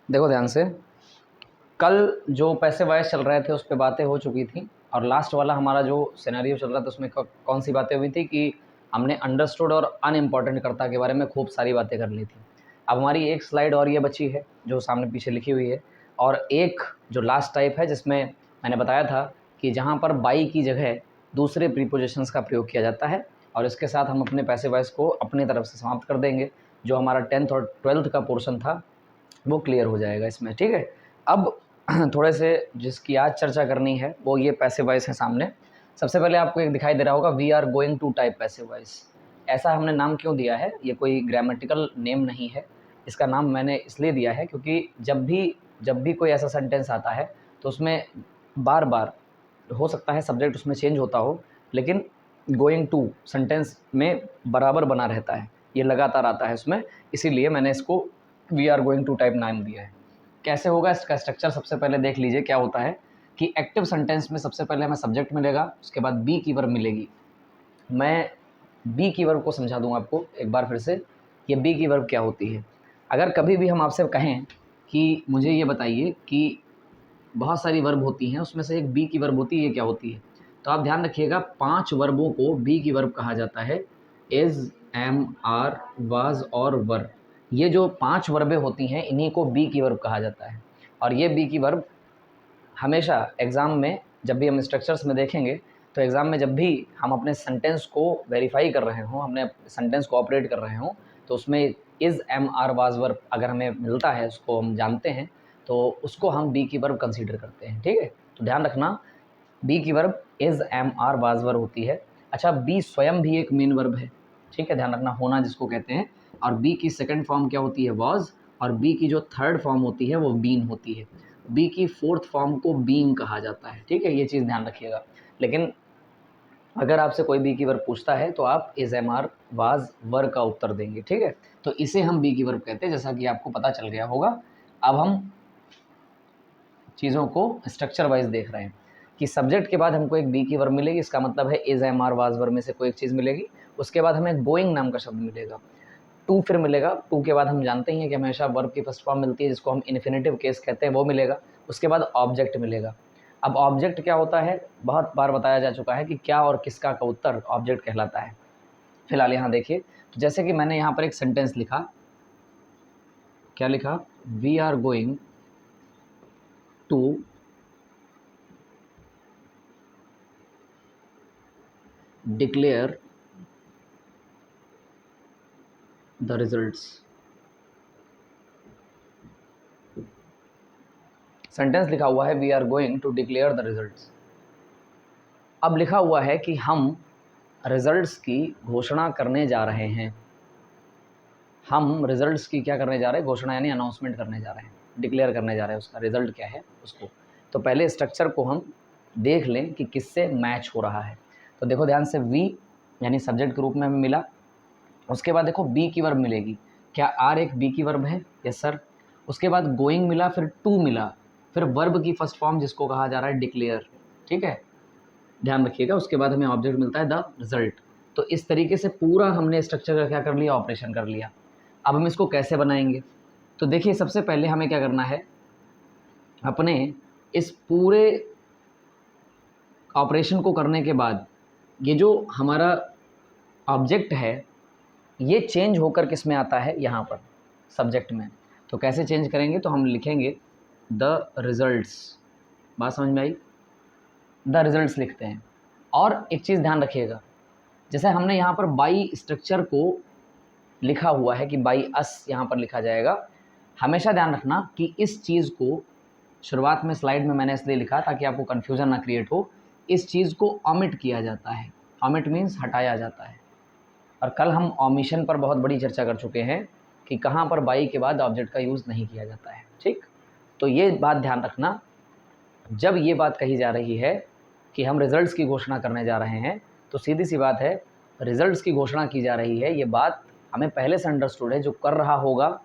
देखो ध्यान से, कल जो पैसे वाइज चल रहे थे उस पर बातें हो चुकी थी, और लास्ट वाला हमारा जो सिनेरियो चल रहा था उसमें कौन सी बातें हुई थी कि हमने अंडरस्टूड और अनइम्पॉर्टेंट कर्ता के बारे में खूब सारी बातें कर ली थी। अब हमारी एक स्लाइड और ये बची है जो सामने पीछे लिखी हुई है, और एक जो लास्ट टाइप है जिसमें मैंने बताया था कि जहाँ पर बाई की जगह दूसरे प्रीपोजिशंस का प्रयोग किया जाता है, और इसके साथ हम अपने पैसे वाइज को अपनी तरफ से समाप्त कर देंगे। जो हमारा 10th और 12th का पोर्शन था वो क्लियर हो जाएगा इसमें, ठीक है। अब थोड़े से जिसकी आज चर्चा करनी है वो ये पैसिव वॉइस है सामने। सबसे पहले आपको एक दिखाई दे रहा होगा, we are going to type passive voice. ऐसा हमने नाम क्यों दिया है, ये कोई ग्रामेटिकल नेम नहीं है। इसका नाम मैंने इसलिए दिया है क्योंकि जब भी कोई ऐसा सेंटेंस आता है तो उसमें बार बार हो सकता है सब्जेक्ट उसमें चेंज होता हो, लेकिन गोइंग टू सेंटेंस में बराबर बना रहता है, ये लगातार आता है उसमें, इसीलिए मैंने इसको we are going to type नाम दिया है। कैसे होगा इसका स्ट्रक्चर, सबसे पहले देख लीजिए क्या होता है कि एक्टिव सेंटेंस में सबसे पहले हमें सब्जेक्ट मिलेगा, उसके बाद बी की वर्ब मिलेगी। मैं बी की वर्ब को समझा दूंगा आपको एक बार फिर से, ये बी की वर्ब क्या होती है। अगर कभी भी हम आपसे कहें कि मुझे ये बताइए कि बहुत सारी वर्ब होती हैं उसमें से एक बी की वर्ब होती है, ये क्या होती है, तो आप ध्यान रखिएगा 5 वर्बों को बी की वर्ब कहा जाता है। इज़, एम, आर, वाज और वर, ये जो 5 वर्बें होती हैं इन्हीं को बी की वर्ब कहा जाता है। और ये बी की वर्ब हमेशा एग्ज़ाम में जब भी हम स्ट्रक्चर्स में देखेंगे, तो एग्ज़ाम में जब भी हम अपने सेंटेंस को वेरीफाई कर रहे हों, हमने सेंटेंस को ऑपरेट कर रहे हों, तो उसमें is, am, are, was, verb अगर हमें मिलता है, उसको हम जानते हैं, तो उसको हम बी की वर्ब कंसीडर करते हैं, ठीक है। तो ध्यान रखना, बी की verb is, am, are, was, verb होती है। अच्छा, बी स्वयं भी एक मेन वर्ब है, ठीक है, ध्यान रखना, होना जिसको कहते हैं। और बी की सेकंड फॉर्म क्या होती है, वाज, और बी की जो थर्ड फॉर्म होती है वो बीन होती है। बी की फोर्थ फॉर्म को बीइंग कहा जाता है, ठीक है, ये चीज़ ध्यान रखिएगा। लेकिन अगर आपसे कोई बी की वर्ब पूछता है तो आप इज़, एम, आर, वाज, वर का उत्तर देंगे, ठीक है। तो इसे हम बी की वर्ब कहते हैं, जैसा कि आपको पता चल गया होगा। अब हम चीज़ों को स्ट्रक्चर वाइज देख रहे हैं कि सब्जेक्ट के बाद हमको एक बी की वर्ब मिलेगी, इसका मतलब है is, am, are, was, verb में से कोई एक चीज़ मिलेगी। उसके बाद हमें गोइंग नाम का शब्द मिलेगा। टू फिर मिलेगा, टू के बाद हम जानते ही हैं कि हमेशा वर्ब की फर्स्ट फॉर्म मिलती है जिसको हम इन्फिनेटिव केस कहते हैं, वो मिलेगा। उसके बाद ऑब्जेक्ट मिलेगा। अब ऑब्जेक्ट क्या होता है, बहुत बार बताया जा चुका है कि क्या और किसका का उत्तर ऑब्जेक्ट कहलाता है। फिलहाल यहाँ देखिए, तो जैसे कि मैंने यहाँ पर एक सेंटेंस लिखा, क्या लिखा, we are going to declare the results. Sentence लिखा हुआ है we are going to declare the results. अब लिखा हुआ है कि हम रिजल्ट्स की घोषणा करने जा रहे हैं। हम रिजल्ट्स की क्या करने जा रहे हैं, घोषणा यानी अनाउंसमेंट करने जा रहे हैं, डिक्लेयर करने जा रहे हैं, उसका रिजल्ट क्या है उसको। तो पहले स्ट्रक्चर को हम देख लें कि किससे मैच हो रहा है। तो देखो ध्यान से, वी यानी सब्जेक्ट के रूप में हमें मिला। उसके बाद देखो बी की वर्ब मिलेगी। क्या आर एक बी की वर्ब है? Yes sir. उसके बाद गोइंग मिला, फिर टू मिला, फिर वर्ब की फर्स्ट फॉर्म जिसको कहा जा रहा है डिक्लेयर, ठीक है, ध्यान रखिएगा। उसके बाद हमें ऑब्जेक्ट मिलता है द रिजल्ट। तो इस तरीके से पूरा हमने स्ट्रक्चर का क्या कर लिया, ऑपरेशन कर लिया। अब हम इसको कैसे बनाएंगे, तो देखिए सबसे पहले हमें क्या करना है, अपने इस पूरे ऑपरेशन को करने के बाद ये जो हमारा ऑब्जेक्ट है ये चेंज होकर किस में आता है, यहाँ पर सब्जेक्ट में। तो कैसे चेंज करेंगे, तो हम लिखेंगे द रिजल्ट्स। बात समझ में आई, द रिजल्ट्स लिखते हैं। और एक चीज़ ध्यान रखिएगा, जैसे हमने यहाँ पर बाई स्ट्रक्चर को लिखा हुआ है कि बाई अस यहाँ पर लिखा जाएगा, हमेशा ध्यान रखना कि इस चीज़ को शुरुआत में स्लाइड में मैंने इसलिए लिखा ताकि आपको कन्फ्यूज़न ना क्रिएट हो, इस चीज़ को ओमिट किया जाता है। ओमिट मीन्स हटाया जाता है। और कल हम ओमिशन पर बहुत बड़ी चर्चा कर चुके हैं कि कहाँ पर बाई के बाद ऑब्जेक्ट का यूज़ नहीं किया जाता है, ठीक। तो ये बात ध्यान रखना, जब ये बात कही जा रही है कि हम रिज़ल्ट्स की घोषणा करने जा रहे हैं, तो सीधी सी बात है, रिज़ल्ट्स की घोषणा की जा रही है, ये बात हमें पहले से अंडरस्टूड है। जो कर रहा होगा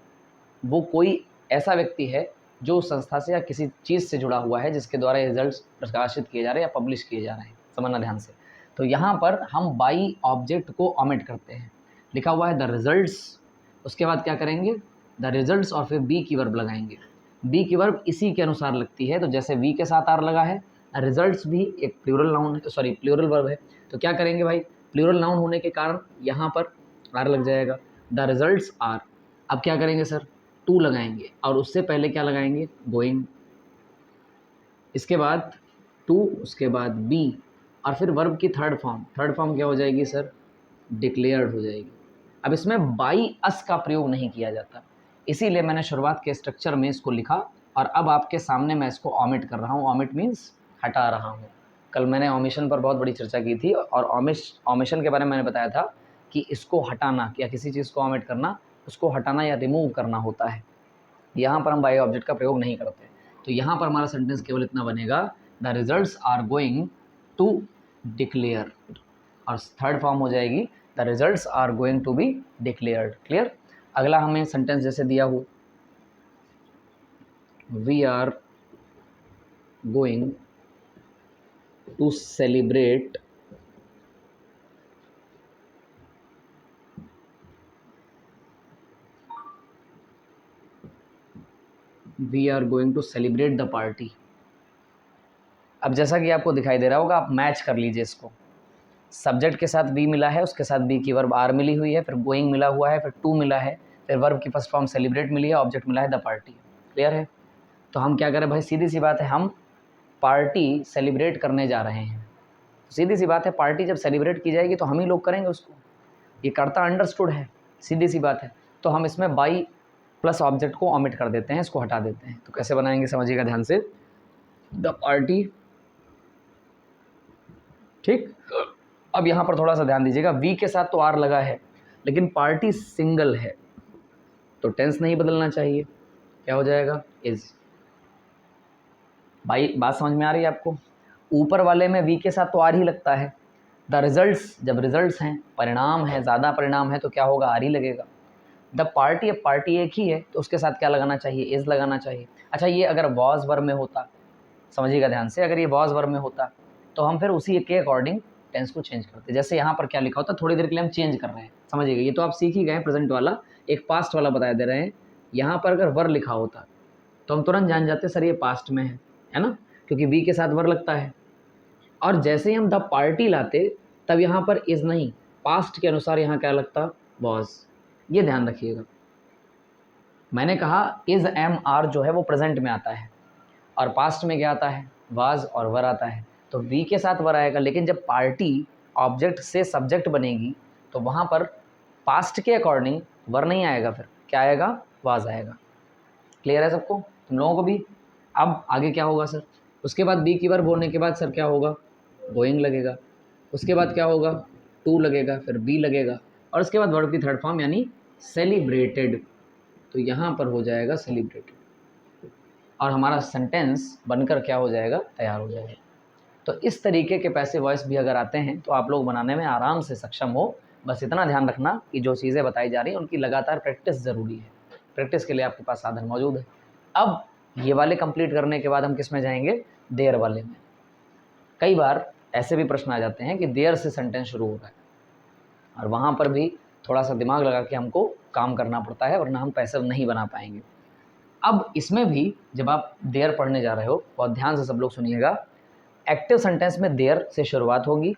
वो कोई ऐसा व्यक्ति है जो संस्था से या किसी चीज़ से जुड़ा हुआ है जिसके द्वारा ये रिजल्ट्स प्रकाशित किए जा रहे हैं या पब्लिश किए जा रहे हैं, समझना ध्यान से। तो यहाँ पर हम बाई ऑब्जेक्ट को ओमिट करते हैं, लिखा हुआ है द रिजल्ट्स, उसके बाद क्या करेंगे, द रिजल्ट्स और फिर बी की वर्ब लगाएंगे। बी की वर्ब इसी के अनुसार लगती है, तो जैसे वी के साथ आर लगा है, रिजल्ट्स भी एक प्लूरल नाउन है, सॉरी प्लूरल वर्ब है, तो क्या करेंगे भाई, प्लूरल नाउन होने के कारण यहाँ पर आर लग जाएगा, द रिजल्ट्स आर। अब क्या करेंगे सर, टू लगाएंगे और उससे पहले क्या लगाएंगे, गोइंग, इसके बाद टू, उसके बाद बी, और फिर वर्ब की थर्ड फॉर्म क्या हो जाएगी सर, डिक्लेयर्ड हो जाएगी। अब इसमें बाई अस का प्रयोग नहीं किया जाता, इसीलिए मैंने शुरुआत के स्ट्रक्चर में इसको लिखा और अब आपके सामने मैं इसको ऑमिट कर रहा हूँ। ऑमिट मीन्स हटा रहा हूँ। कल मैंने ओमिशन पर बहुत बड़ी चर्चा की थी और ओमिशन के बारे में मैंने बताया था कि इसको हटाना या किसी चीज़ को ऑमिट करना, उसको हटाना या रिमूव करना होता है। यहाँ पर हम बाई ऑब्जेक्ट का प्रयोग नहीं करते, तो यहाँ पर हमारा सेंटेंस केवल इतना बनेगा, the results are going to declare, और थर्ड फॉर्म हो जाएगी the results are going to be declared. Clear. अगला हमें सेंटेंस जैसे दिया हो, we are going to celebrate we are going to celebrate the party. अब जैसा कि आपको दिखाई दे रहा होगा, आप मैच कर लीजिए इसको, सब्जेक्ट के साथ वी मिला है, उसके साथ बी की वर्ब आर मिली हुई है, फिर गोइंग मिला हुआ है, फिर टू मिला है, फिर वर्ब की फर्स्ट फॉर्म सेलिब्रेट मिली है, ऑब्जेक्ट मिला है द पार्टी। क्लियर है। तो हम क्या करें भाई, सीधी सी बात है, हम पार्टी सेलिब्रेट करने जा रहे हैं। सीधी सी बात है, पार्टी जब सेलिब्रेट की जाएगी तो हम ही लोग करेंगे उसको, ये कर्ता अंडरस्टूड है, सीधी सी बात है। तो हम इसमें बाई प्लस ऑब्जेक्ट को ऑमिट कर देते हैं, इसको हटा देते हैं। तो कैसे बनाएंगे समझिएगा ध्यान से, द पार्टी, ठीक। अब यहाँ पर थोड़ा सा ध्यान दीजिएगा, वी के साथ तो आर लगा है लेकिन पार्टी सिंगल है, तो टेंस नहीं बदलना चाहिए, क्या हो जाएगा, इज। भाई बात समझ में आ रही है आपको। ऊपर वाले में वी के साथ तो आर ही लगता है, द रिजल्ट्स, जब रिजल्ट्स हैं, परिणाम है, ज़्यादा परिणाम है, तो क्या होगा, आर ही लगेगा। द पार्टी, अब पार्टी एक ही है तो उसके साथ क्या लगाना चाहिए, इज लगाना चाहिए। अच्छा, ये अगर वॉज वर्ब में होता, समझिएगा ध्यान से, अगर ये वॉज वर्ब में होता तो हम फिर उसी के अकॉर्डिंग टेंस को चेंज करते। जैसे यहाँ पर क्या लिखा होता, थोड़ी देर के लिए हम चेंज कर रहे हैं, समझिएगा, ये तो आप सीख ही गए, प्रेजेंट वाला, एक पास्ट वाला बता दे रहे हैं। यहाँ पर अगर वर लिखा होता तो हम तुरंत जान जाते सर ये पास्ट में है ना, क्योंकि वी के साथ वर लगता है। और जैसे ही हम द पार्टी लाते तब यहाँ पर इज़ नहीं, पास्ट के अनुसार यहाँ क्या लगता, वॉज। ये ध्यान रखिएगा। मैंने कहा इज़ एम आर जो है वो प्रेजेंट में आता है और पास्ट में क्या आता है, वाज और वर आता है, तो वी के साथ वर आएगा। लेकिन जब पार्टी ऑब्जेक्ट से सब्जेक्ट बनेगी तो वहाँ पर पास्ट के अकॉर्डिंग वर नहीं आएगा, फिर क्या आएगा, वाज आएगा। क्लियर है सबको, तुम लोगों को भी। अब आगे क्या होगा सर, उसके बाद बी की वर्ब होने के बाद सर क्या होगा, गोइंग लगेगा, उसके बाद क्या होगा, टू लगेगा, फिर बी लगेगा, और उसके बाद वर्ब की थर्ड फॉर्म यानी सेलिब्रेटेड, तो यहाँ पर हो जाएगा सेलिब्रेटेड, और हमारा सेंटेंस बनकर क्या हो जाएगा, तैयार हो जाएगा। तो इस तरीके के पैसे वॉइस भी अगर आते हैं तो आप लोग बनाने में आराम से सक्षम हो। बस इतना ध्यान रखना कि जो चीज़ें बताई जा रही हैं उनकी लगातार प्रैक्टिस ज़रूरी है, प्रैक्टिस के लिए आपके पास साधन मौजूद है। अब ये वाले कंप्लीट करने के बाद हम किस में जाएंगे, देयर वाले में। कई बार ऐसे भी प्रश्न आ जाते हैं कि देयर से सेंटेंस शुरू हो रहा है और वहाँ पर भी थोड़ा सा दिमाग लगा के हमको काम करना पड़ता है, वरना हम पैसे नहीं बना पाएंगे। अब इसमें भी जब आप देयर पढ़ने जा रहे हो, बहुत ध्यान से सब लोग सुनिएगा, एक्टिव सेंटेंस में देयर से शुरुआत होगी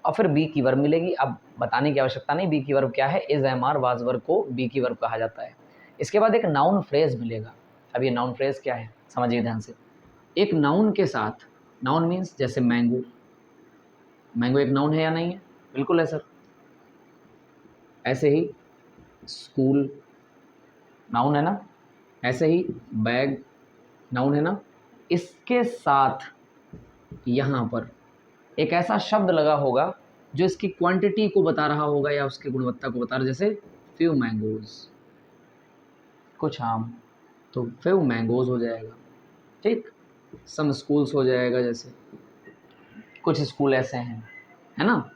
और फिर बी की वर्ब मिलेगी। अब बताने की आवश्यकता नहीं बी की वर्ब क्या है, is am are was verb को बी की वर्ब कहा जाता है। इसके बाद एक नाउन फ्रेज मिलेगा। अब ये नाउन फ्रेज क्या है समझिए ध्यान से। एक नाउन के साथ, नाउन मीन्स जैसे मैंगो, मैंगो एक नाउन है या नहीं है, बिल्कुल है सर। ऐसे ही स्कूल नाउन है ना, ऐसे ही बैग नाउन है ना। इसके साथ यहाँ पर एक ऐसा शब्द लगा होगा जो इसकी क्वांटिटी को बता रहा होगा या उसकी गुणवत्ता को बता रहा, जैसे फ्यू मैंगोज, कुछ आम, तो फ्यू मैंगोज हो जाएगा, ठीक। सम स्कूल्स हो जाएगा, जैसे कुछ स्कूल ऐसे हैं, है ना।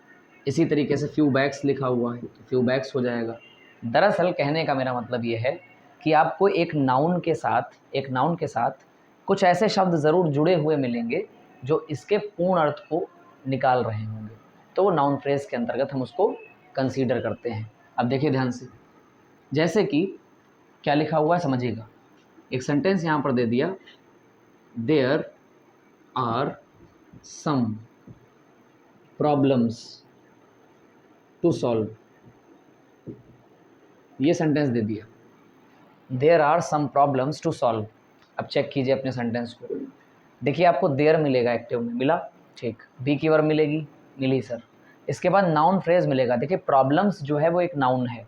इसी तरीके से फ्यू बैग्स लिखा हुआ है तो फ्यू बैग्स हो जाएगा। दरअसल कहने का मेरा मतलब ये है कि आपको एक नाउन के साथ कुछ ऐसे शब्द ज़रूर जुड़े हुए मिलेंगे जो इसके पूर्ण अर्थ को निकाल रहे होंगे, तो वो नाउन फ्रेज के अंतर्गत हम उसको कंसीडर करते हैं। अब देखिए ध्यान से, जैसे कि क्या लिखा हुआ है समझिएगा, एक सेंटेंस यहाँ पर दे दिया, there are some problems to solve, ये सेंटेंस दे दिया, there are some problems to solve. अब चेक कीजिए अपने सेंटेंस को, देखिए आपको देयर मिलेगा एक्टिव में, मिला, ठीक। बी की वर्ब मिलेगी, मिली सर। इसके बाद नाउन फ्रेज मिलेगा, देखिए प्रॉब्लम्स जो है वो एक नाउन है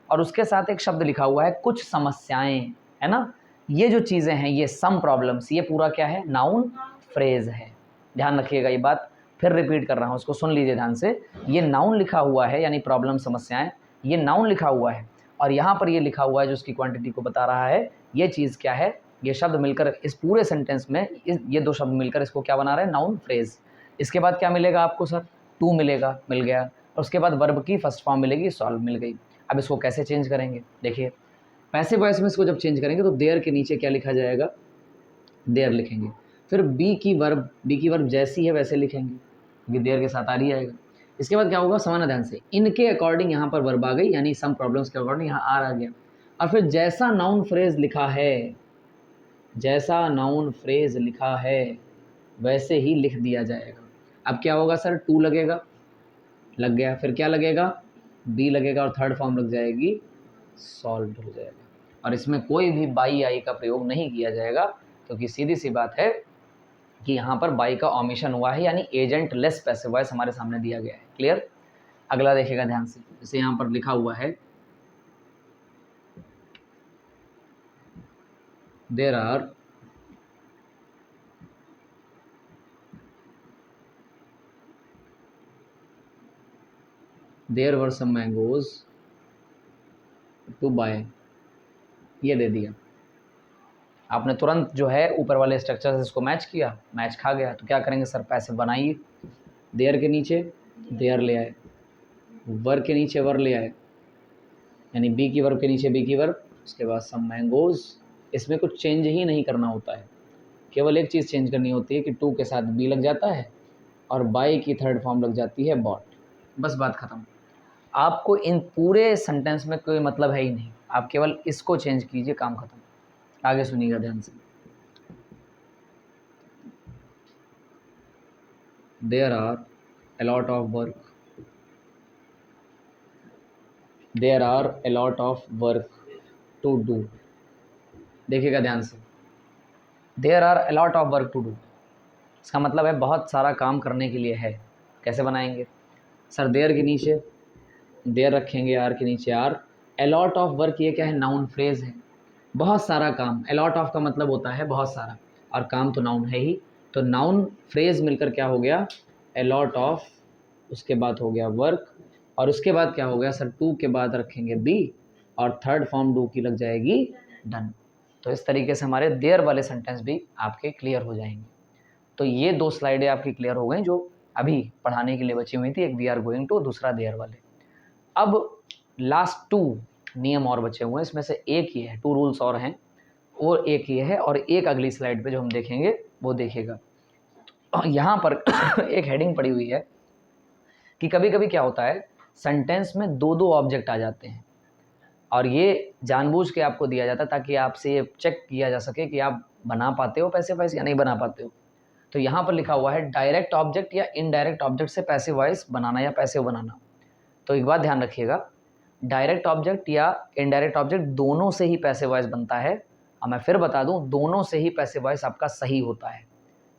और उसके साथ एक शब्द लिखा हुआ है कुछ समस्याएं, है ना। ये जो चीज़ें हैं ये सम प्रॉब्लम्स, ये पूरा क्या है, नाउन फ्रेज है। ध्यान रखिएगा ये बात, फिर रिपीट कर रहा हूँ, उसको सुन लीजिए ध्यान से। ये नाउन लिखा हुआ है, यानी प्रॉब्लम समस्याएं, ये नाउन लिखा हुआ है और यहाँ पर ये लिखा हुआ है जो उसकी क्वांटिटी को बता रहा है, ये चीज़ क्या है, ये शब्द मिलकर इस पूरे सेंटेंस में ये दो शब्द मिलकर इसको क्या बना रहे हैं, नाउन फ्रेज। इसके बाद क्या मिलेगा आपको सर, टू मिलेगा, मिल गया। और उसके बाद वर्ब की फर्स्ट फॉर्म मिलेगी, सॉल्व, मिल गई। अब इसको कैसे चेंज करेंगे, देखिए पैसिव वॉइस में इसको जब चेंज करेंगे तो देयर के नीचे क्या लिखा जाएगा, देयर लिखेंगे। फिर बी की वर्ब जैसी है वैसे लिखेंगे क्योंकि देयर के साथ आ रही आएगा। इसके बाद क्या होगा, समझना ध्यान से, इनके अकॉर्डिंग यहाँ पर वर्ब आ गई, यानी सम प्रॉब्लम्स के अकॉर्डिंग यहाँ आर आ गया। और फिर जैसा नाउन फ्रेज लिखा है, जैसा नाउन फ्रेज लिखा है वैसे ही लिख दिया जाएगा। अब क्या होगा सर, टू लगेगा, लग गया, फिर क्या लगेगा, बी लगेगा और थर्ड फॉर्म लग जाएगी, सॉल्व हो जाएगा। और इसमें कोई भी बाई आई का प्रयोग नहीं किया जाएगा क्योंकि सीधी सी बात है कि यहाँ पर बाई का ऑमिशन हुआ है, यानी एजेंट लेस पैसिव वॉइस हमारे सामने दिया गया है। क्लियर। अगला देखिएगा ध्यान से, जैसे यहाँ पर लिखा हुआ है, there are there were some mangoes to buy, ये दे दिया। आपने तुरंत जो है ऊपर वाले स्ट्रक्चर से इसको मैच किया, मैच खा गया, तो क्या करेंगे सर, पैसिव बनाइए। देयर के नीचे देयर ले आए, वर के नीचे वर ले आए, यानी बी की वर्ब के नीचे बी की वर्ब, उसके बाद सम मैंगोज। इसमें कुछ चेंज ही नहीं करना होता है, केवल एक चीज़ चेंज करनी होती है कि टू के साथ बी लग जाता है और बाई की थर्ड फॉर्म लग जाती है बॉट, बस बात खत्म। आपको इन पूरे सेंटेंस में कोई मतलब है ही नहीं, आप केवल इसको चेंज कीजिए, काम खत्म। आगे सुनिएगा ध्यान से, there are a lot of work, there are a lot of work to do। देखिएगा ध्यान से, there are a lot of work to do, इसका मतलब है बहुत सारा काम करने के लिए है। कैसे बनाएंगे सर, देयर के नीचे देयर रखेंगे, आर के नीचे are. a lot of work ये क्या है, नाउन फ्रेज है, बहुत सारा काम। a lot of का मतलब होता है बहुत सारा, और काम तो नाउन है ही, तो नाउन फ्रेज मिलकर क्या हो गया, a lot of, उसके बाद हो गया वर्क, और उसके बाद क्या हो गया सर, टू के बाद रखेंगे बी और थर्ड फॉर्म डू की लग जाएगी, डन। तो इस तरीके से हमारे देयर वाले सेंटेंस भी आपके क्लियर हो जाएंगे। तो ये दो स्लाइडें आपकी क्लियर हो गई जो अभी पढ़ाने के लिए बची हुई थी, एक वी आर गोइंग टू, दूसरा देयर वाले। अब लास्ट टू नियम और बचे हुए हैं, इसमें से एक ये है, टू रूल्स और हैं, और एक ये है, और एक अगली स्लाइड पे जो हम देखेंगे वो देखिएगा। यहाँ पर एक हेडिंग पड़ी हुई है कि कभी कभी क्या होता है, सेंटेंस में दो दो ऑब्जेक्ट आ जाते हैं और ये जानबूझ के आपको दिया जाता है ताकि आपसे ये चेक किया जा सके कि आप बना पाते हो पैसिव वॉइस या नहीं बना पाते हो। तो यहाँ पर लिखा हुआ है डायरेक्ट ऑब्जेक्ट या इनडायरेक्ट ऑब्जेक्ट से पैसिव वॉइस बनाना या पैसिव बनाना। तो एक बात ध्यान रखिएगा, डायरेक्ट ऑब्जेक्ट या इनडायरेक्ट ऑब्जेक्ट दोनों से ही पैसिव वॉइस बनता है। और मैं फिर बता दूं, दोनों से ही पैसिव वॉइस आपका सही होता है,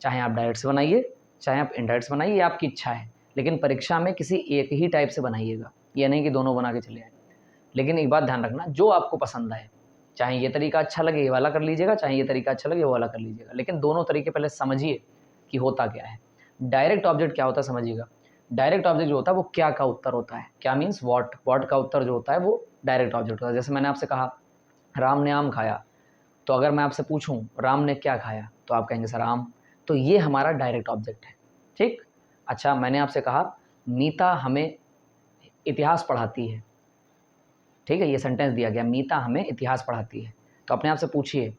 चाहे आप डायरेक्ट से बनाइए चाहे आप इनडायरेक्ट से बनाइए, ये आपकी इच्छा है, लेकिन परीक्षा में किसी एक ही टाइप से बनाइएगा, ये नहीं कि दोनों बना के चले आए। लेकिन एक बात ध्यान रखना, जो आपको पसंद आए, चाहे ये तरीका अच्छा लगे ये वाला कर लीजिएगा, चाहे ये तरीका अच्छा लगे वो वाला कर लीजिएगा, लेकिन दोनों तरीके पहले समझिए कि होता क्या है। डायरेक्ट ऑब्जेक्ट क्या होता है समझिएगा, डायरेक्ट ऑब्जेक्ट जो होता है वो क्या का उत्तर होता है, क्या मीन्स व्हाट, व्हाट का उत्तर जो होता है वो डायरेक्ट ऑब्जेक्ट होता है। जैसे मैंने आपसे कहा राम ने आम खाया, तो अगर मैं आपसे पूछूं राम ने क्या खाया तो आप कहेंगे सर आम, तो ये हमारा डायरेक्ट ऑब्जेक्ट है, ठीक। अच्छा, मैंने आपसे कहा मीता हमें इतिहास पढ़ाती है, ठीक है, ये सेंटेंस दिया गया, मीता हमें इतिहास पढ़ाती है, तो अपने आप से पूछिए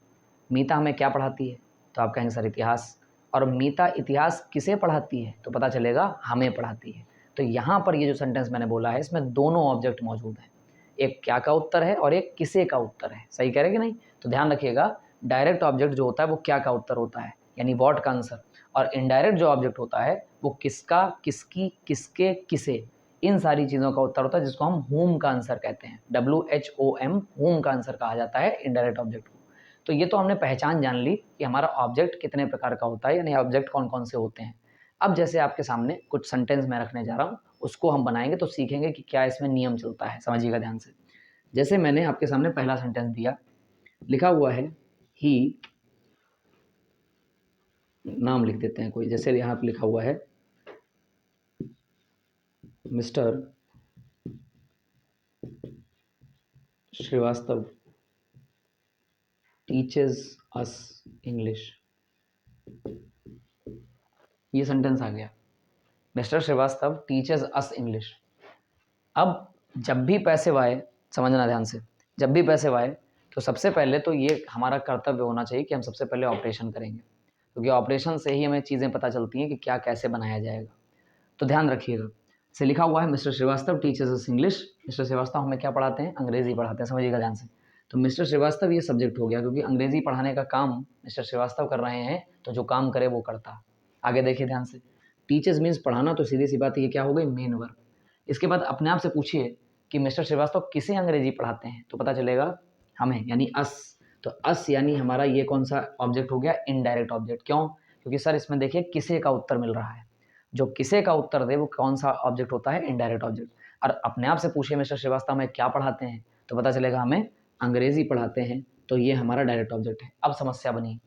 मीता हमें क्या पढ़ाती है, तो आप कहेंगे सर इतिहास। और मीता इतिहास किसे पढ़ाती है, तो पता चलेगा हमें पढ़ाती है। तो यहाँ पर ये जो सेंटेंस मैंने बोला है इसमें दोनों ऑब्जेक्ट मौजूद हैं, एक क्या का उत्तर है और एक किसे का उत्तर है, सही कह रहे कि नहीं। तो ध्यान रखिएगा, डायरेक्ट ऑब्जेक्ट जो होता है वो क्या का उत्तर होता है, यानी व्हाट का आंसर, और इनडायरेक्ट जो ऑब्जेक्ट होता है वो किसका, किसकी, किसके, किसे, इन सारी चीज़ों का उत्तर होता है, जिसको हम होम का आंसर कहते हैं। WHOM, होम का आंसर कहा जाता है इनडायरेक्ट ऑब्जेक्ट को। तो ये तो हमने पहचान जान ली कि हमारा ऑब्जेक्ट कितने प्रकार का होता है, यानी ऑब्जेक्ट कौन कौन से होते हैं। अब जैसे आपके सामने कुछ सेंटेंस मैं रखने जा रहा हूँ, उसको हम बनाएंगे तो सीखेंगे कि क्या इसमें नियम चलता है। समझिएगा ध्यान से। जैसे मैंने आपके सामने पहला सेंटेंस दिया, लिखा हुआ है ही, नाम लिख देते हैं कोई, जैसे यहाँ पे लिखा हुआ है mister Srivastava teaches us English. ये सेंटेंस आ गया, mister Srivastava teaches us English. अब जब भी पैसिव आए, समझना ध्यान से, जब भी पैसिव आए तो सबसे पहले तो ये हमारा कर्तव्य होना चाहिए कि हम सबसे पहले ऑपरेशन करेंगे, क्योंकि ऑपरेशन से ही हमें चीज़ें पता चलती हैं कि क्या कैसे बनाया जाएगा। तो ध्यान रखिएगा। से लिखा हुआ है मिस्टर श्रीवास्तव टीचर्स अस इंग्लिश। मिस्टर श्रीवास्तव हमें क्या पढ़ाते हैं, अंग्रेजी पढ़ाते हैं। समझिएगा ध्यान से। तो मिस्टर श्रीवास्तव ये सब्जेक्ट हो गया, क्योंकि अंग्रेजी पढ़ाने का काम मिस्टर श्रीवास्तव कर रहे हैं, तो जो काम करे वो करता। आगे देखिए ध्यान से, टीचर्स मीन्स पढ़ाना, तो सीधी सी बात ये क्या हो गई, मेन वर्ब। इसके बाद अपने आप से पूछिए कि मिस्टर श्रीवास्तव किसे अंग्रेजी पढ़ाते हैं, तो पता चलेगा हमें, यानी अस। तो अस यानी हमारा ये कौन सा ऑब्जेक्ट हो गया, इनडायरेक्ट ऑब्जेक्ट। क्यों, क्योंकि सर इसमें देखिए किसे का उत्तर मिल रहा है, जो किसे का उत्तर दे वो कौन सा ऑब्जेक्ट होता है, इनडायरेक्ट ऑब्जेक्ट। और अपने आप से पूछिए मिस्टर श्रीवास्तव हमें क्या पढ़ाते हैं, तो पता चलेगा हमें अंग्रेजी पढ़ाते हैं, तो ये हमारा डायरेक्ट ऑब्जेक्ट है। अब समस्या बनी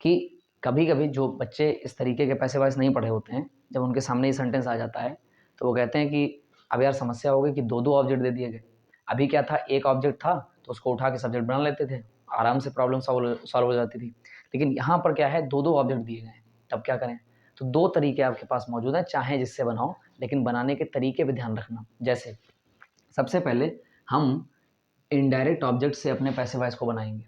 कि कभी कभी जो बच्चे इस तरीके के पैसे वाइज नहीं पढ़े होते हैं, जब उनके सामने ये सेंटेंस आ जाता है तो वो कहते हैं कि अब यार समस्या हो गई कि दो दो ऑब्जेक्ट दे दिए गए। अभी क्या था, एक ऑब्जेक्ट था तो उसको उठा के सब्जेक्ट बना लेते थे, आराम से प्रॉब्लम सॉल्व हो जाती थी। लेकिन यहाँ पर क्या है, दो दो ऑब्जेक्ट दिए गए हैं, तब क्या करें। तो दो तरीके आपके पास मौजूद हैं, चाहे जिससे बनाओ, लेकिन बनाने के तरीके पे ध्यान रखना। जैसे सबसे पहले हम इनडायरेक्ट ऑब्जेक्ट से अपने पैसे वाइज को बनाएंगे।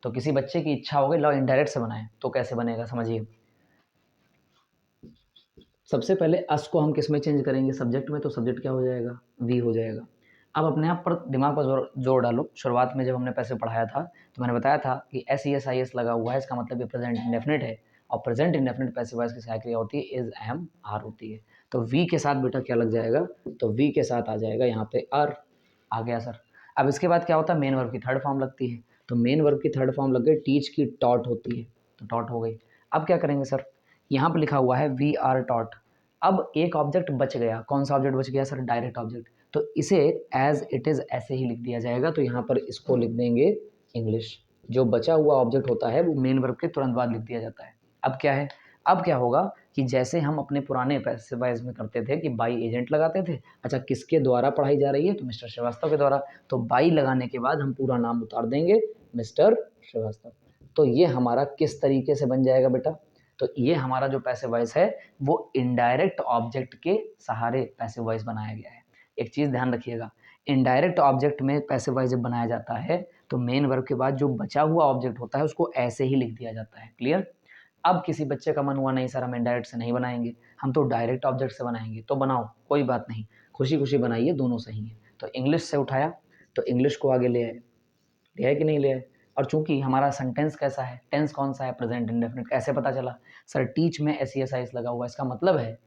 तो किसी बच्चे की इच्छा हो गई लाओ इनडायरेक्ट से बनाएं, तो कैसे बनेगा समझिए। सबसे पहले अस को हम किस में चेंज करेंगे, सब्जेक्ट में, तो सब्जेक्ट क्या हो जाएगा, वी हो जाएगा। अब अपने आप पर दिमाग पर जोर डालो। शुरुआत में जब हमने पैसे पढ़ाया था तो मैंने बताया था कि SES लगा हुआ है, इसका मतलब ये प्रेजेंट इंडेफिनिट है, और प्रेजेंट इंडेफिनिट पैसिव वॉइस की सहायक क्रिया होती है इज, एम, आर होती है। तो वी के साथ बेटा क्या लग जाएगा, तो वी के साथ आ जाएगा यहाँ पे आर। आ गया सर। अब इसके बाद क्या होता है, मेन वर्ब की थर्ड फॉर्म लगती है, तो मेन वर्ब की थर्ड फॉर्म लग गई, टीच की टॉट होती है, तो टॉट हो गई। अब क्या करेंगे सर, यहाँ पे लिखा हुआ है वी आर टॉट। अब एक ऑब्जेक्ट बच गया, कौन सा ऑब्जेक्ट बच गया सर, डायरेक्ट ऑब्जेक्ट। तो इसे एज इट इज़ ऐसे ही लिख दिया जाएगा, तो यहाँ पर इसको लिख देंगे इंग्लिश। जो बचा हुआ ऑब्जेक्ट होता है वो मेन वर्ब के तुरंत बाद लिख दिया जाता है। अब क्या है, अब क्या होगा कि जैसे हम अपने पुराने पैसिव वॉइस में करते थे कि बाई एजेंट लगाते थे, अच्छा किसके द्वारा पढ़ाई जा रही है, तो मिस्टर श्रीवास्तव के द्वारा, तो बाई लगाने के बाद हम पूरा नाम उतार देंगे मिस्टर श्रीवास्तव। तो ये हमारा किस तरीके से बन जाएगा बेटा, तो ये हमारा जो पैसिव वॉइस है वो इनडायरेक्ट ऑब्जेक्ट के सहारे पैसिव वॉइस बनाया गया है। एक चीज़ ध्यान रखिएगा, इनडायरेक्ट ऑब्जेक्ट में पैसिव वॉइस जब बनाया जाता है तो मेन वर्ब के बाद जो बचा हुआ ऑब्जेक्ट होता है उसको ऐसे ही लिख दिया जाता है। क्लियर। अब किसी बच्चे का मन हुआ नहीं सर हम इनडायरेक्ट से नहीं बनाएंगे, हम तो डायरेक्ट ऑब्जेक्ट से बनाएंगे, तो बनाओ कोई बात नहीं, खुशी खुशी बनाइए, दोनों सही है। तो इंग्लिश से उठाया तो इंग्लिश को आगे ले आए, ले आए कि नहीं ले आए। और चूंकि हमारा सेंटेंस कैसा है, टेंस कौन सा है, प्रेजेंट इंडेफिनिट, कैसे पता चला सर, टीच में SES लगा हुआ है, इसका मतलब है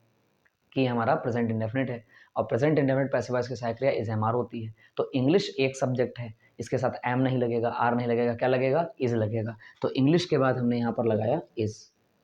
कि हमारा प्रेजेंट इंडेफिनिट है, और प्रेजेंट इंडेफिनिट पैसिव वॉइस की सहायक क्रिया इज, एम, आर होती है। तो इंग्लिश एक सब्जेक्ट है, इसके साथ एम नहीं लगेगा, आर नहीं लगेगा, क्या लगेगा, इज लगेगा। तो इंग्लिश के बाद हमने यहाँ पर लगाया इज।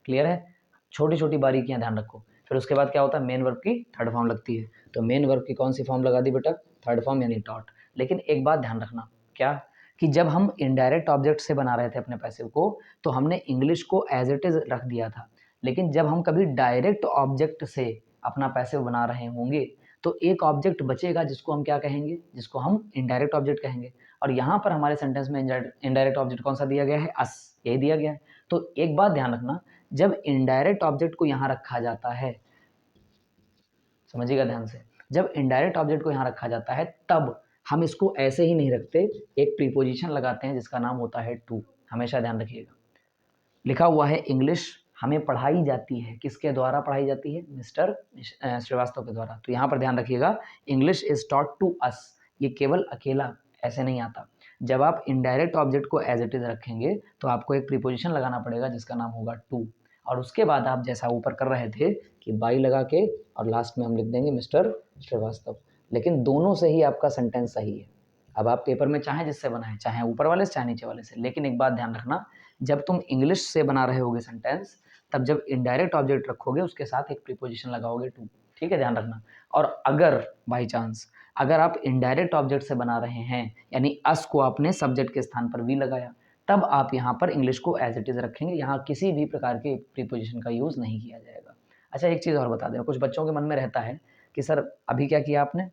क्लियर है। छोटी छोटी बारीकियां ध्यान रखो। फिर उसके बाद क्या होता है, मेन वर्ब की थर्ड फॉर्म लगती है, तो मेन वर्ब की कौन सी फॉर्म लगा दी बेटा, थर्ड फॉर्म यानी टॉट। लेकिन एक बात ध्यान रखना, क्या, कि जब हम इनडायरेक्ट ऑब्जेक्ट से बना रहे थे अपने पैसिव को तो हमने इंग्लिश को एज इट इज रख दिया था, लेकिन जब हम कभी डायरेक्ट ऑब्जेक्ट से अपना पैसिव बना रहे होंगे तो एक ऑब्जेक्ट बचेगा जिसको हम क्या कहेंगे, जिसको हम इनडायरेक्ट ऑब्जेक्ट कहेंगे। और यहाँ पर हमारे सेंटेंस में इनडायरेक्ट ऑब्जेक्ट कौन सा दिया गया है, अस, यही दिया गया है। तो एक बात ध्यान रखना, जब इनडायरेक्ट ऑब्जेक्ट को यहाँ रखा जाता है, समझिएगा ध्यान से, जब इनडायरेक्ट ऑब्जेक्ट को यहाँ रखा जाता है तब हम इसको ऐसे ही नहीं रखते, एक प्रीपोजिशन लगाते हैं जिसका नाम होता है टू। हमेशा ध्यान रखिएगा। लिखा हुआ है इंग्लिश हमें पढ़ाई जाती है, किसके द्वारा पढ़ाई जाती है, मिस्टर श्रीवास्तव के द्वारा। तो यहाँ पर ध्यान रखिएगा, English is taught to us, ये केवल अकेला ऐसे नहीं आता। जब आप इनडायरेक्ट ऑब्जेक्ट को एज इट इज रखेंगे तो आपको एक प्रीपोजिशन लगाना पड़ेगा जिसका नाम होगा टू, और उसके बाद आप जैसा ऊपर कर रहे थे कि बाई लगा के और लास्ट में हम लिख देंगे मिस्टर श्रीवास्तव। लेकिन दोनों से ही आपका सेंटेंस सही है। अब आप पेपर में चाहे जिससे बनाएं, चाहे ऊपर वाले से चाहे नीचे वाले से, लेकिन एक बात ध्यान रखना, जब तुम इंग्लिश से बना रहे होगे सेंटेंस, तब जब इनडायरेक्ट ऑब्जेक्ट रखोगे उसके साथ एक प्रीपोजिशन लगाओगे टू, ठीक है, ध्यान रखना। और अगर बाई चांस अगर आप इनडायरेक्ट ऑब्जेक्ट से बना रहे हैं, यानी अस को आपने सब्जेक्ट के स्थान पर वी लगाया, तब आप यहाँ पर इंग्लिश को एज इट इज रखेंगे, यहाँ किसी भी प्रकार के प्रीपोजिशन का यूज़ नहीं किया जाएगा। अच्छा, एक चीज़ और बता दें, कुछ बच्चों के मन में रहता है कि सर अभी क्या किया आपने,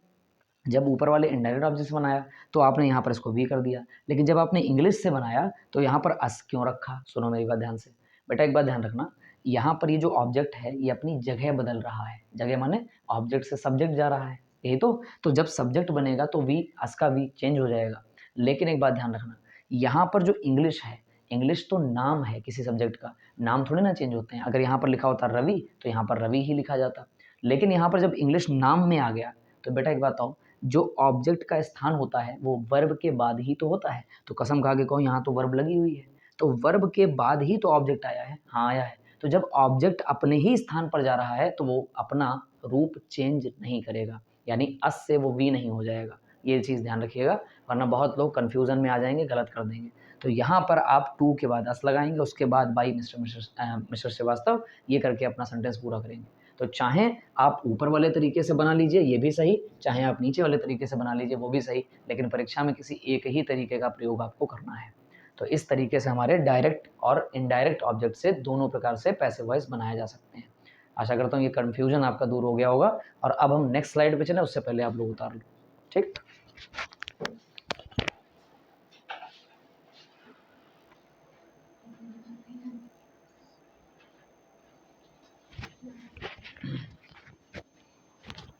जब ऊपर वाले इनडायरेक्ट ऑब्जेक्ट से बनाया तो आपने यहाँ पर इसको वी कर दिया, लेकिन जब आपने इंग्लिश से बनाया तो यहाँ पर अस क्यों रखा। सुनो मेरी बात ध्यान से बेटा, एक बात ध्यान रखना, यहाँ पर ये जो ऑब्जेक्ट है ये अपनी जगह बदल रहा है। जगह माने ऑब्जेक्ट से सब्जेक्ट जा रहा है, यही तो जब सब्जेक्ट बनेगा तो वी, अस का वी चेंज हो जाएगा। लेकिन एक बात ध्यान रखना, यहाँ पर जो इंग्लिश है, इंग्लिश तो नाम है किसी सब्जेक्ट का, नाम थोड़ी ना चेंज होते हैं। अगर यहाँ पर लिखा होता रवि तो यहाँ पर रवि ही लिखा जाता, लेकिन यहाँ पर जब इंग्लिश नाम में आ गया तो बेटा एक बात बताओ, जो ऑब्जेक्ट का स्थान होता है वो वर्ब के बाद ही तो होता है। तो कसम खा के कहो, यहाँ तो वर्ब लगी हुई है, तो वर्ब के बाद ही तो ऑब्जेक्ट आया है। हाँ आया है। तो जब ऑब्जेक्ट अपने ही स्थान पर जा रहा है तो वो अपना रूप चेंज नहीं करेगा, यानी अस से वो वी नहीं हो जाएगा। ये चीज़ ध्यान रखिएगा, वरना बहुत लोग कन्फ्यूज़न में आ जाएंगे, गलत कर देंगे। तो यहाँ पर आप टू के बाद अस लगाएंगे, उसके बाद बाई मिस्टर श्रीवास्तव, ये करके अपना सेंटेंस पूरा करेंगे। तो चाहे आप ऊपर वाले तरीके से बना लीजिए, ये भी सही, चाहे आप नीचे वाले तरीके से बना लीजिए, वो भी सही, लेकिन परीक्षा में किसी एक ही तरीके का प्रयोग आपको करना है। तो इस तरीके से हमारे डायरेक्ट और इनडायरेक्ट ऑब्जेक्ट से दोनों प्रकार से पैसिव वॉइस बनाए जा सकते हैं। आशा करता हूँ ये कन्फ्यूजन आपका दूर हो गया होगा। और अब हम नेक्स्ट स्लाइड पे चलें, उससे पहले आप लोग उतार लो, ठीक।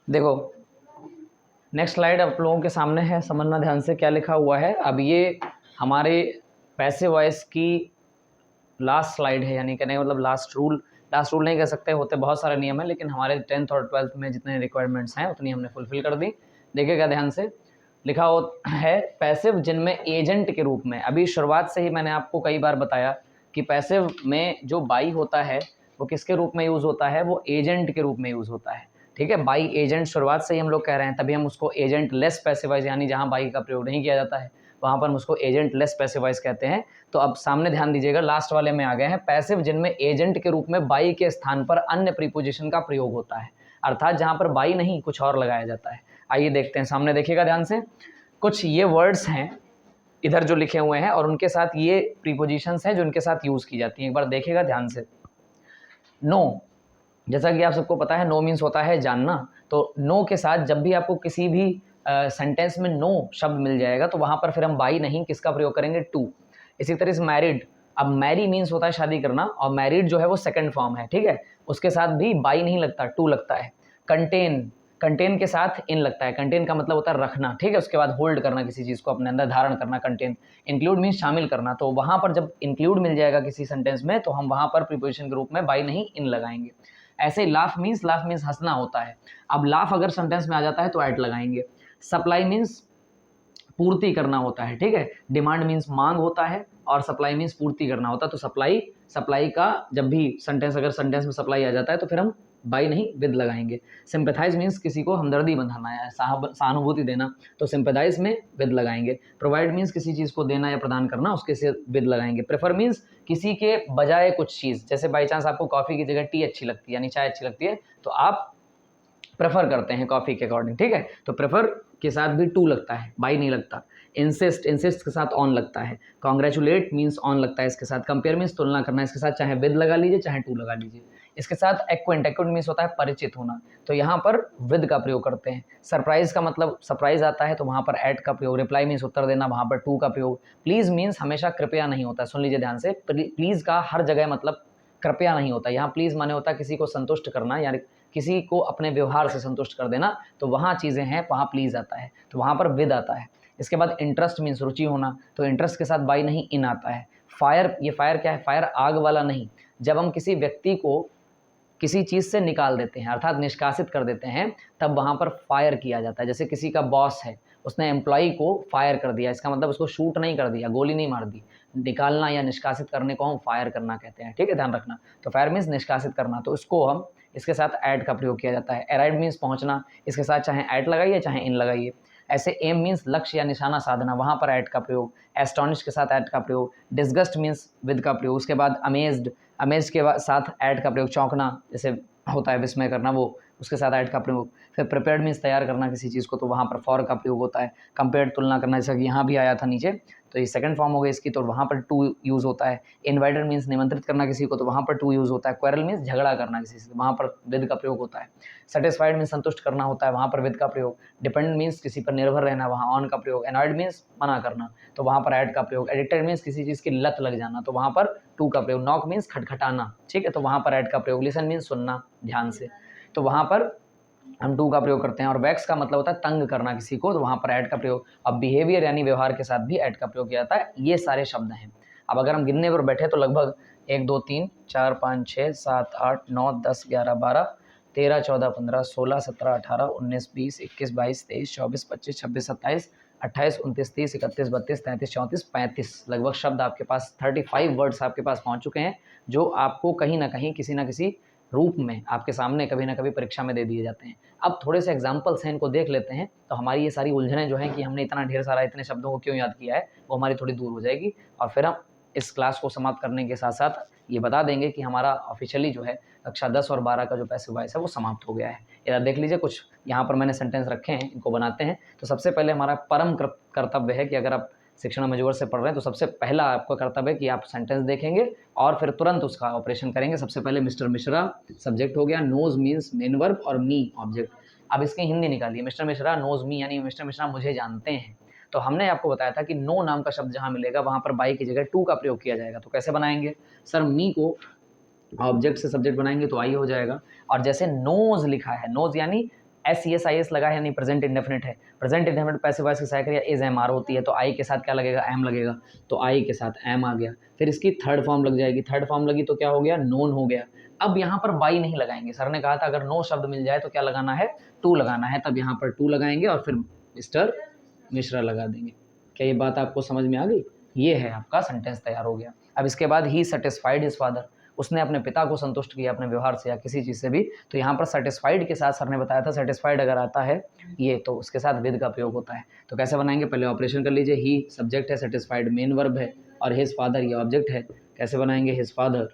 देखो नेक्स्ट स्लाइड आप लोगों के सामने है, समझना ध्यान से क्या लिखा हुआ है। अब ये हमारे पैसिव वॉइस की लास्ट स्लाइड है, यानी कहने का मतलब लास्ट रूल नहीं कह सकते, होते बहुत सारे नियम हैं, लेकिन हमारे 10th और 12th में जितने रिक्वायरमेंट्स हैं उतनी हमने फुलफिल कर दी। देखिएगा ध्यान से, लिखा है पैसिव जिनमें एजेंट के रूप में। अभी शुरुआत से ही मैंने आपको कई बार बताया कि पैसिव में जो बाई होता है वो किसके रूप में यूज़ होता है, वो एजेंट के रूप में यूज़ होता है, ठीक है। बाई एजेंट शुरुआत से ही हम लोग कह रहे हैं, तभी हम उसको एजेंट लेस पैसिवाइज, यानी जहाँ बाई का प्रयोग नहीं किया जाता है वहाँ पर हम उसको एजेंट लेस पैसिवाइज कहते हैं। तो अब सामने ध्यान दीजिएगा, लास्ट वाले में आ गए हैं पैसिव जिनमें एजेंट के रूप में बाई के स्थान पर अन्य प्रीपोजिशन का प्रयोग होता है, अर्थात जहाँ पर बाई नहीं कुछ और लगाया जाता है। आइए देखते हैं, सामने देखिएगा ध्यान से, कुछ ये वर्ड्स हैं इधर जो लिखे हुए हैं और उनके साथ ये प्रीपोजिशंस हैं जो उनके साथ यूज़ की जाती हैं। एक बार देखिएगा ध्यान से। नो, जैसा कि आप सबको पता है नो मीन्स होता है जानना, तो नो के साथ जब भी आपको किसी भी सेंटेंस में नो शब्द मिल जाएगा तो वहाँ पर फिर हम बाई नहीं किसका प्रयोग करेंगे, टू। इसी तरह से मैरिड, अब मैरी मीन्स होता है शादी करना, और मैरिड जो है वो सेकंड फॉर्म है, ठीक है, उसके साथ भी बाई नहीं लगता, टू लगता है। कंटेन, कंटेन के साथ इन लगता है, कंटेन का मतलब होता है रखना, ठीक है, उसके बाद होल्ड करना, किसी चीज़ को अपने अंदर धारण करना, कंटेन। इंक्लूड मीन्स शामिल करना, तो वहाँ पर जब इंक्लूड मिल जाएगा किसी सेंटेंस में तो हम वहाँ पर प्रीपोजिशन के रूप में बाई नहीं इन लगाएंगे। ऐसे लाफ मीन्स हंसना होता है, अब लाफ अगर सेंटेंस में आ जाता है तो एट लगाएंगे। सप्लाई मीन्स पूर्ति करना होता है, ठीक है, डिमांड मीन्स मांग होता है और सप्लाई मीन्स पूर्ति करना होता है। तो सप्लाई का जब भी सेंटेंस, अगर सेंटेंस में सप्लाई आ जाता है तो फिर हम बाई नहीं विद लगाएंगे। सिंपैथाइज मीन्स किसी को हमदर्दी बंधाना है, सहानुभूति देना, तो सिंपैथाइज में विद लगाएंगे। प्रोवाइड मीन्स किसी चीज़ को देना या प्रदान करना, उसके से विद लगाएंगे। प्रेफर मीन्स किसी के बजाय कुछ चीज़, जैसे बाई चांस आपको कॉफ़ी की जगह टी अच्छी लगती है यानी चाय अच्छी लगती है तो आप प्रेफर करते हैं कॉफ़ी के अकॉर्डिंग, ठीक है, तो प्रेफर के साथ भी टू लगता है, बाई नहीं लगता। इंसिस्ट के साथ ऑन लगता है। कॉन्ग्रेचुलेट मीन्स ऑन लगता है इसके साथ। कंपेयर मीन्स तुलना करना, इसके साथ चाहे विद लगा लीजिए चाहे टू लगा लीजिए। इसके साथ एक्वेंट मीन्स होता है परिचित होना, तो यहाँ पर विद का प्रयोग करते हैं। सरप्राइज का मतलब सरप्राइज आता है तो वहाँ पर एट का प्रयोग। रिप्लाई मीन्स उत्तर देना, वहाँ पर टू का प्रयोग। प्लीज़ मीन्स हमेशा कृपया नहीं होता, सुन लीजिए ध्यान से, प्लीज़ का हर जगह मतलब कृपया नहीं होता। यहाँ प्लीज़ माने होता है किसी को संतुष्ट करना, यानी किसी को अपने व्यवहार से संतुष्ट कर देना, तो वहाँ चीज़ें हैं, वहाँ प्लीज़ आता है, तो वहाँ पर विद आता है। इसके बाद इंटरेस्ट मीन्स रुचि होना, तो इंटरेस्ट के साथ बाई नहीं इन आता है। फायर, ये फायर क्या है, फायर आग वाला नहीं, जब हम किसी व्यक्ति को किसी चीज़ से निकाल देते हैं अर्थात निष्कासित कर देते हैं तब वहाँ पर फायर किया जाता है। जैसे किसी का बॉस है उसने एम्प्लॉई को फायर कर दिया, इसका मतलब उसको शूट नहीं कर दिया, गोली नहीं मार दी। निकालना या निष्कासित करने को हम फायर करना कहते हैं, ठीक है, ध्यान रखना। तो फायर मीन्स निष्कासित करना, तो इसको हम इसके साथ ऐड का प्रयोग किया जाता है। अराइव मीन्स पहुंचना, इसके साथ चाहे ऐट लगाइए चाहे इन लगाइए। ऐसे एम मीन्स लक्ष्य या निशाना साधना, वहाँ पर ऐट का प्रयोग। एस्टॉनिश के साथ ऐट का प्रयोग। डिस्गस्ट मीन्स विद का प्रयोग। उसके बाद अमेज्ड, अमेज्ड के साथ ऐट का प्रयोग, चौंकना जैसे होता है, विस्मय करना, वो उसके साथ ऐड का प्रयोग। फिर प्रिपेयर्ड मीन्स तैयार करना किसी चीज़ को, तो वहाँ पर फॉर का प्रयोग होता है। कंपेयर्ड तुलना करना, जैसा कि यहाँ भी आया था नीचे, तो ये सेकंड फॉर्म हो गई इसकी, तो वहाँ पर टू यूज़ होता है। इन्वाइटेड मीन्स निमंत्रित करना किसी को, तो वहाँ पर टू यूज़ होता है। क्वेरल मीन्स झगड़ा करना किसी से, वहाँ पर विद का प्रयोग होता है। सेटिस्फाइड मीन्स संतुष्ट करना होता है, वहाँ पर विद का प्रयोग। डिपेंडेंट मीन्स किसी पर निर्भर रहना, वहाँ ऑन का प्रयोग। एनॉयड मीन्स मना करना, तो वहाँ पर ऐड का प्रयोग। एडिक्टेड मीन्स किसी चीज़ की लत लग जाना, तो वहाँ पर टू का प्रयोग। नॉक मीन्स खटखटाना, ठीक है, तो वहाँ पर ऐड का प्रयोग। लिसन मीन्स सुनना ध्यान से, तो वहाँ पर हम टू का प्रयोग करते हैं। और वैक्स का मतलब होता है तंग करना किसी को, तो वहाँ पर ऐड का प्रयोग। अब बिहेवियर यानी व्यवहार के साथ भी ऐड का प्रयोग किया जाता है। ये सारे शब्द हैं। अब अगर हम गिनने पर बैठे तो लगभग 1 2 3 4 5 6 7 8 9 10 11 12 13 14 15 16 17 18 19 20 21 22 23 24 25 26 27 28 29 30 31 32 33 34 35 लगभग शब्द आपके पास, 35 वर्ड्स आपके पास पहुँच चुके हैं, जो आपको कहीं ना कहीं किसी ना किसी रूप में आपके सामने कभी ना कभी परीक्षा में दे दिए जाते हैं। अब थोड़े से एग्जाम्पल्स हैं, इनको देख लेते हैं, तो हमारी ये सारी उलझनें जो हैं कि हमने इतना ढेर सारा इतने शब्दों को क्यों याद किया है, वो हमारी थोड़ी दूर हो जाएगी। और फिर हम इस क्लास को समाप्त करने के साथ साथ ये बता देंगे कि हमारा ऑफिशियली जो है कक्षा 10 और 12 का जो पैसिव वॉइस है वो समाप्त हो गया है। इधर देख लीजिए, कुछ यहाँ पर मैंने सेंटेंस रखे हैं, इनको बनाते हैं। तो सबसे पहले हमारा परम कर्तव्य है कि अगर आप शिक्षण मजूर से पढ़ रहे हैं तो सबसे पहला आपका कर्तव्य है कि आप सेंटेंस देखेंगे और फिर तुरंत उसका ऑपरेशन करेंगे। सबसे पहले मिस्टर मिश्रा सब्जेक्ट हो गया, नोज मीन्स मेन वर्ब और मी ऑब्जेक्ट। अब इसकी हिंदी निकालिए, मिस्टर मिश्रा नोज मी यानी मिस्टर मिश्रा मुझे जानते हैं। तो हमने आपको बताया था कि नो नाम का शब्द जहाँ मिलेगा वहाँ पर बाई की जगह टू का प्रयोग किया जाएगा। तो कैसे बनाएंगे सर, मी को ऑब्जेक्ट से सब्जेक्ट बनाएंगे तो आई हो जाएगा। और जैसे नोज लिखा है, नोज यानी SES लगा है यानी प्रेजेंट इंडेफिनिट है। प्रेजेंट इंडेफिनिट पैसिव वॉइस की सहायक क्रिया इज एम आर होती है, तो आई के साथ क्या लगेगा, एम लगेगा, तो आई के साथ एम आ गया। फिर इसकी थर्ड फॉर्म लग जाएगी, थर्ड फॉर्म लगी तो क्या हो गया, नोन हो गया। अब यहाँ पर बाई नहीं लगाएंगे, सर ने कहा था अगर नो शब्द मिल जाए तो क्या लगाना है, टू लगाना है, तब यहाँ पर टू लगाएंगे और फिर मिस्टर मिश्रा लगा देंगे। क्या ये बात आपको समझ में आ गई? ये है आपका सेंटेंस तैयार हो गया। अब इसके बाद ही सेटिस्फाइड हिज फादर, उसने अपने पिता को संतुष्ट किया अपने व्यवहार से या किसी चीज़ से भी, तो यहाँ पर सेटिस्फाइड के साथ सर ने बताया था सेटिस्फाइड अगर आता है ये तो उसके साथ विद का प्रयोग होता है। तो कैसे बनाएंगे, पहले ऑपरेशन कर लीजिए। ही सब्जेक्ट है, सेटिस्फाइड मेन वर्ब है और हिज फादर ये ऑब्जेक्ट है। कैसे बनाएंगे, हिज फादर।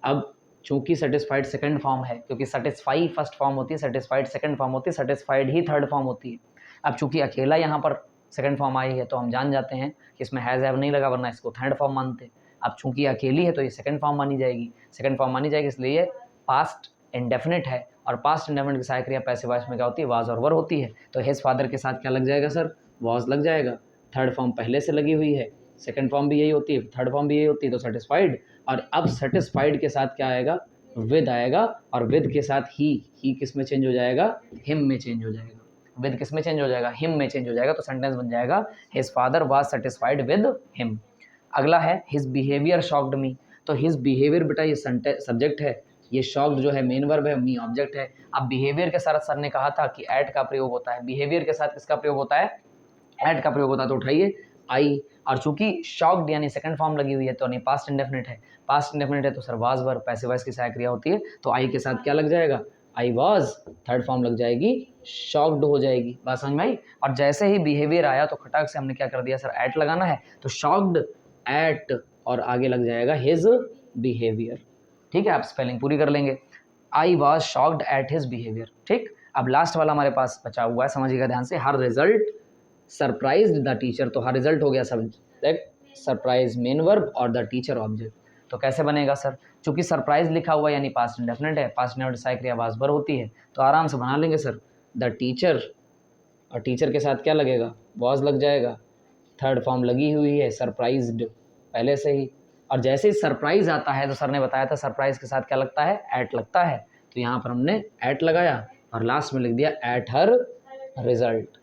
अब चूंकि सेटिस्फाइड सेकंड फॉर्म है, क्योंकि सेटिस्फाई फर्स्ट फॉर्म होती है, सेटिस्फाइड सेकंड फॉर्म होती है, सेटिस्फाइड ही थर्ड फॉर्म होती है। अब चूंकि अकेला यहाँ पर सेकंड फॉर्म आई है तो हम जान जाते हैं कि इसमें हैज़ हैव नहीं लगा, वरना इसको थर्ड फॉर्म मानते। अब चूंकि अकेली है तो ये सेकंड फॉर्म मानी जाएगी, सेकंड फॉर्म मानी जाएगी, इसलिए पास्ट इंडेफिनिट है। और पास्ट इंडेफिनिट की सहायक क्रिया पैसिव वॉइस में क्या होती है, वाज और वर होती है। तो हिज फादर के साथ क्या लग जाएगा सर, वाज लग जाएगा। थर्ड फॉर्म पहले से लगी हुई है, सेकंड फॉर्म भी यही होती है, थर्ड फॉर्म भी यही होती है, तो सेटिस्फाइड। और अब सेटिस्फाइड के साथ क्या आएगा, विद आएगा, और विद के साथ ही किस में चेंज हो जाएगा, हिम में चेंज हो जाएगा। विद किस में चेंज हो जाएगा, हिम में चेंज हो जाएगा, तो सेंटेंस बन जाएगा his father was satisfied with him. अगला है हिज बिहेवियर शॉक्ड मी, तो हिज बिहेवियर बेटा ये सब्जेक्ट है, ये शॉक्ड जो है मेन वर्ब है, मी ऑब्जेक्ट है। अब बिहेवियर के साथ सर ने कहा था कि ऐट का प्रयोग होता है, बिहेवियर के साथ किसका प्रयोग होता है, ऐट का प्रयोग होता है, तो उठाइए आई। और चूंकि शॉक्ड यानी सेकंड फॉर्म लगी हुई है तो यानी पास्ट इंडेफिनिट है, पास्ट इंडेफिनिट है तो sir was verb passive voice की सहायक क्रिया होती है, तो आई के साथ क्या लग जाएगा, आई वाज, थर्ड फॉर्म लग जाएगी, शॉक्ड हो जाएगी। बात समझ में आई? और जैसे ही बिहेवियर आया तो खटाक से हमने क्या कर दिया सर, ऐट लगाना है, तो शॉक्ड एट और आगे लग जाएगा हिज बिहेवियर। ठीक है, आप स्पेलिंग पूरी कर लेंगे, I was shocked at his behaviour. ठीक, अब लास्ट वाला हमारे पास बचा हुआ है, समझिएगा ध्यान से। हर रिजल्ट सरप्राइज्ड द टीचर, तो हर रिजल्ट हो गया सब्जेक्ट, सरप्राइज मेन वर्ब और द टीचर ऑब्जेक्ट। तो कैसे बनेगा सर, चूंकि सरप्राइज लिखा हुआ यानी पास्ट इंडेफिनिट है, पास्ट इंडेफिनिट सहायक क्रिया वाज वर होती है, तो आराम से बना लेंगे सर, द टीचर, और टीचर के साथ क्या लगेगा, वाज लग जाएगा, थर्ड फॉर्म लगी हुई है, सरप्राइज्ड पहले से ही। और जैसे ही सरप्राइज आता है तो सर ने बताया था सरप्राइज के साथ क्या लगता है, एट लगता है, तो यहाँ पर हमने एट लगाया और लास्ट में लिख दिया एट हर रिजल्ट।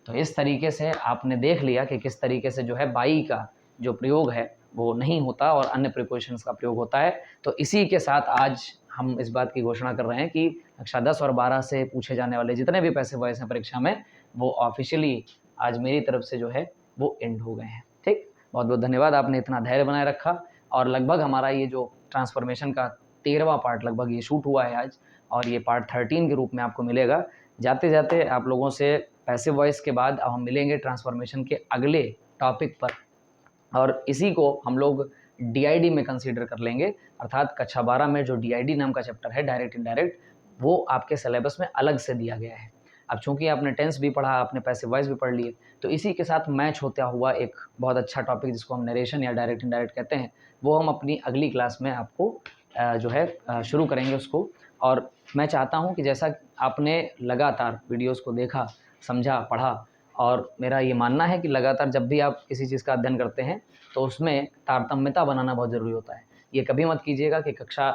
तो इस तरीके से आपने देख लिया कि किस तरीके से जो है बाई का जो प्रयोग है वो नहीं होता और अन्य प्रिपोजिशंस का प्रयोग होता है। तो इसी के साथ आज हम इस बात की घोषणा कर रहे हैं कि कक्षा 10 और 12 से पूछे जाने वाले जितने भी पैसिव वॉइस हैं परीक्षा में, वो ऑफिशियली आज मेरी तरफ से जो है वो एंड हो गए हैं। ठीक, बहुत बहुत धन्यवाद, आपने इतना धैर्य बनाए रखा। और लगभग हमारा ये जो ट्रांसफॉर्मेशन का 13वां पार्ट लगभग ये शूट हुआ है आज, और ये पार्ट 13 के रूप में आपको मिलेगा। जाते जाते आप लोगों से पैसिव वॉइस के बाद अब हम मिलेंगे ट्रांसफॉर्मेशन के अगले टॉपिक पर, और इसी को हम लोग DID में कंसीडर कर लेंगे, अर्थात कक्षा 12 में जो DID नाम का चैप्टर है, डायरेक्ट इनडायरेक्ट, वो आपके सिलेबस में अलग से दिया गया है। अब चूंकि आपने टेंस भी पढ़ा, आपने पैसिव वॉइस भी पढ़ लिए, तो इसी के साथ मैच होता हुआ एक बहुत अच्छा टॉपिक जिसको हम नरेशन या डायरेक्ट इनडायरेक्ट कहते हैं, वो हम अपनी अगली क्लास में आपको जो है शुरू करेंगे उसको। और मैं चाहता हूँ कि जैसा आपने लगातार वीडियोस को देखा, समझा, पढ़ा, और मेरा ये मानना है कि लगातार जब भी आप किसी चीज़ का अध्ययन करते हैं तो उसमें तारतम्यता बनाना बहुत ज़रूरी होता है। ये कभी मत कीजिएगा कि कक्षा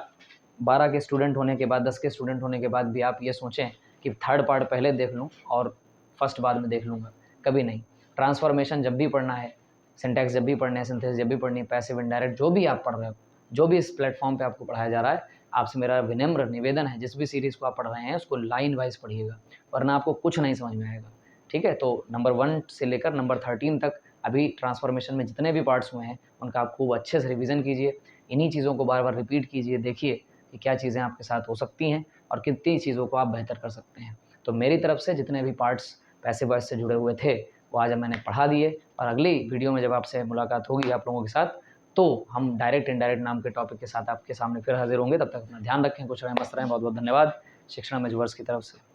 12 के स्टूडेंट होने के बाद, 10 के स्टूडेंट होने के बाद भी आप ये सोचें कि थर्ड पार्ट पहले देख लूँ और फर्स्ट बाद में देख लूँगा। कभी नहीं। ट्रांसफॉर्मेशन जब भी पढ़ना है, सिंटैक्स जब भी पढ़ना है, सिंथेसिस जब भी पढ़नी है, पैसिव इनडायरेक्ट जो भी आप पढ़ रहे हो, जो भी इस प्लेटफॉर्म पे आपको पढ़ाया जा रहा है, आपसे मेरा विनम्र निवेदन है, जिस भी सीरीज़ को आप पढ़ रहे हैं उसको लाइन वाइज पढ़िएगा, वरना आपको कुछ नहीं समझ में आएगा। ठीक है, तो नंबर 1 से लेकर नंबर 13 तक अभी ट्रांसफॉर्मेशन में जितने भी पार्ट्स हुए हैं उनका आप खूब अच्छे से रिवीजन कीजिए। इन्हीं चीज़ों को बार बार रिपीट कीजिए, देखिए कि क्या चीज़ें आपके साथ हो सकती हैं और कितनी चीज़ों को आप बेहतर कर सकते हैं। तो मेरी तरफ से जितने भी पार्ट्स पैसिव वॉइस से जुड़े हुए थे वो आज मैंने पढ़ा दिए, और अगली वीडियो में जब आपसे मुलाकात होगी आप लोगों के साथ, तो हम डायरेक्ट इनडायरेक्ट नाम के टॉपिक के साथ आपके सामने फिर हाजिर होंगे। तब तक अपना ध्यान रखें, कुछ रहें, मस्त रहें। बहुत बहुत धन्यवाद शिक्षण मेजवर्स की तरफ से।